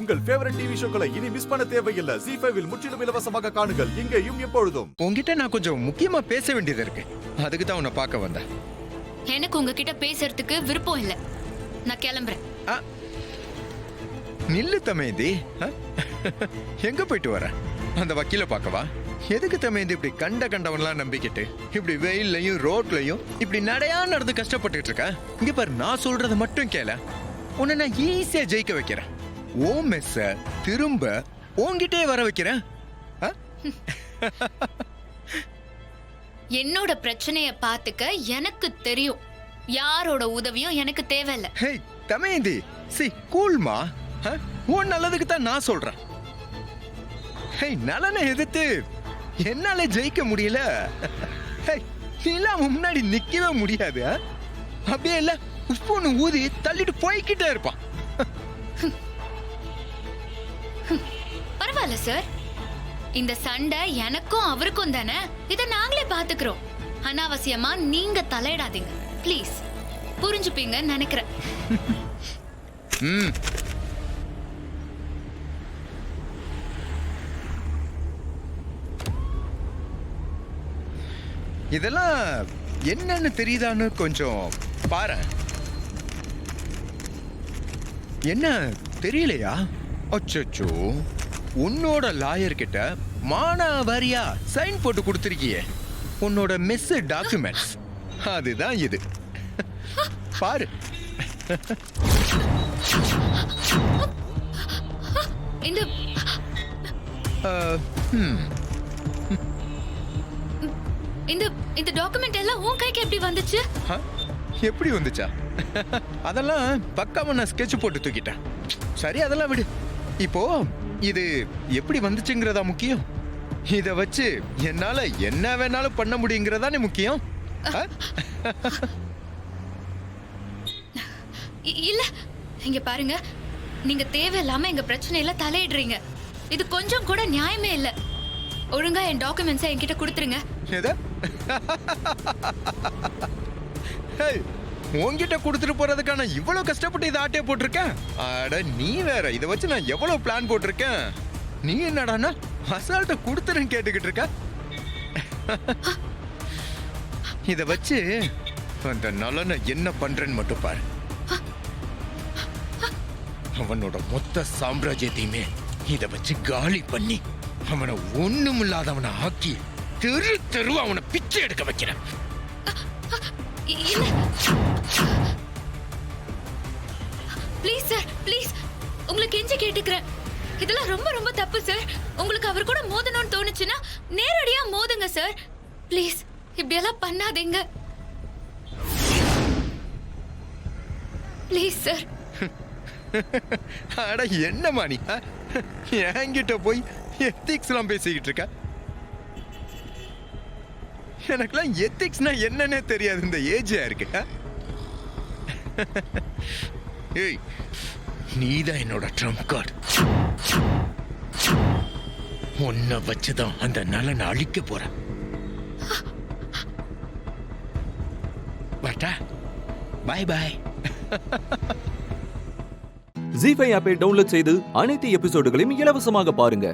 உங்கள் favourite TV ஷோக்களை இனி miss பண்ண தேவையில்லை. ZEE5 இல் முற்றிலும் இலவசமாக காணுங்கள், இங்கேயும் எப்பொழுதும். உங்ககிட்ட நான் கொஞ்சம் முக்கியமா பேச வேண்டியது இருக்கு. அதுக்கு தான் உன்னை பார்க்க வந்தேன். எனக்கு உங்ககிட்ட பேசுறதுக்கு விருப்பம் இல்ல. நான் கிளம்புறேன். நில்லு தமேந்தி. எங்க போயிட்டு வர? அந்த வக்கீல பார்க்கவா? எதுக்கு தமேந்தி இப்படி கண்டவன்லாம் நம்பிக்கிட்டு இப்படி வெயில்லையும் ரோட்லயும் இப்படி நடந்து கஷ்டப்பட்டுட்டு இருக்க? இங்க பாரு, நான் சொல்றத மட்டும் கேள. உன்னை நான் ஈஸியா ஜெயிக்க வைக்கிறேன். ஓ மெஸ்ஸ திரும்ப உன்கிட்டே வர வைக்கிறேன். என்னோட பிரச்சனைய பாத்துக்க எனக்கு தெரியும். யாரோட உதவியும் எனக்கு தேவையில்ல. ஹே தமேந்தி, சி கூல்மா. உன் நல்லதுக்கு தான் நான் சொல்றேன். ஹே, நலனை எதிர்த்து என்னால ஜெயிக்க முடியல. முன்னாடி நிக்கவே முடியாது. அப்படியே இல்ல உஸ்பூன்னு ஊதி தள்ளிட்டு போய்கிட்டே இருப்பான். பரவாயில்ல சார், இந்த சண்டை எனக்கும் அவருக்கும் தானே. இத நாங்களே பாத்துக்கிறோம். அனாவசியமா நீங்க தலையிடாதீங்க ப்ளீஸ். புரிஞ்சுப்பீங்க நினைக்கிறேன். இதெல்லாம் என்னன்னு தெரியுதான்னு கொஞ்சம் பாரு. என்ன தெரியலையா? அச்சோ, உன்னோட லாயர் கிட்ட மானாவாரியா சைன் போட்டு கொடுத்திருக்கியே, உன்னோட மிஸ் டாக்குமெண்ட்ஸ். அதுதான் இது. பாரு. இந்த இந்த இந்த டாக்குமெண்ட் எல்லாம் உன் கைக்கு எப்படி வந்துச்சு? எப்படி வந்துச்சா? அதெல்லாம் பக்காவா நான் ஸ்கெட்ச் போட்டு தூக்கிட்டேன். சரி, அதெல்லாம் விடு. இப்போ இது எப்படி வந்துச்சுங்கிறதா முக்கியம். இத வச்சு என்னால என்ன வேணாலும் பண்ண முடியுங்கிறதானே முக்கியம். இல்ல, இங்க பாருங்க, நீங்க தேவையில்லாம எங்க பிரச்சனையில தலையிடுறீங்க. இது கொஞ்சம் கூட நியாயமே இல்ல. ஒழுங்கா என் டாக்குமெண்ட்ஸை என்கிட்ட கொடுத்துருங்க. உன்கிட்ட கொடுத்துட்டு போறதுக்கான இவ்வளவு கஷ்டப்பட்டு இதை ஆட்டே போட்டிருக்கேன். அட நீ வேற, இதை வச்சு நான் எவ்வளவு பிளான் போட்டிருக்கேன். நீ என்னடானா அசால்ட்ட கொடுத்துருன்னு கேட்டுக்கிட்டு இருக்க. இத வச்சு அந்த நலனை என்ன பண்றேன்னு மட்டும் பாரு. அவனோட மொத்த சாம்ராஜ்யத்தையுமே இத வச்சு காலி பண்ணி அவனை ஒண்ணுமில்லாதவனை ஆக்கி தெரு தெருவா அவனை பிச்சை எடுக்க வைக்கிறேன். ப்ளீஸ் சார், ப்ளீஸ், உங்களுக்கு கெஞ்சி கேட்டுக்கிறேன். இதெல்லாம் ரொம்ப ரொம்ப தப்பு சார். உங்களுக்கு அவர் கூட மோதணும்னு தோணுச்சுன்னா நேரடியா மோதுங்க சார். ப்ளீஸ் இப்படி எல்லாம் பண்ணாதீங்க ப்ளீஸ் சார். அட என்னமா நீ என்கிட்ட போய் எத்திக்ஸ் எல்லாம் பேசிக்கிட்டு இருக்க? எனக்குலாம் எத்திக்ஸ்னா என்னன்னே தெரியாது. இந்த ஏஜா இருக்கு. ஏய், நீதான் என்னோட ட்ரம்ப் கார்டு. உன்னை வச்சுதான் அந்த நலனை அழிக்க போறேன். பட்டா பாய் பாய். ZEE5 ஆப்பை டவுன்லோட் செய்து அனைத்து எபிசோடுகளையும் இலவசமாக பாருங்க.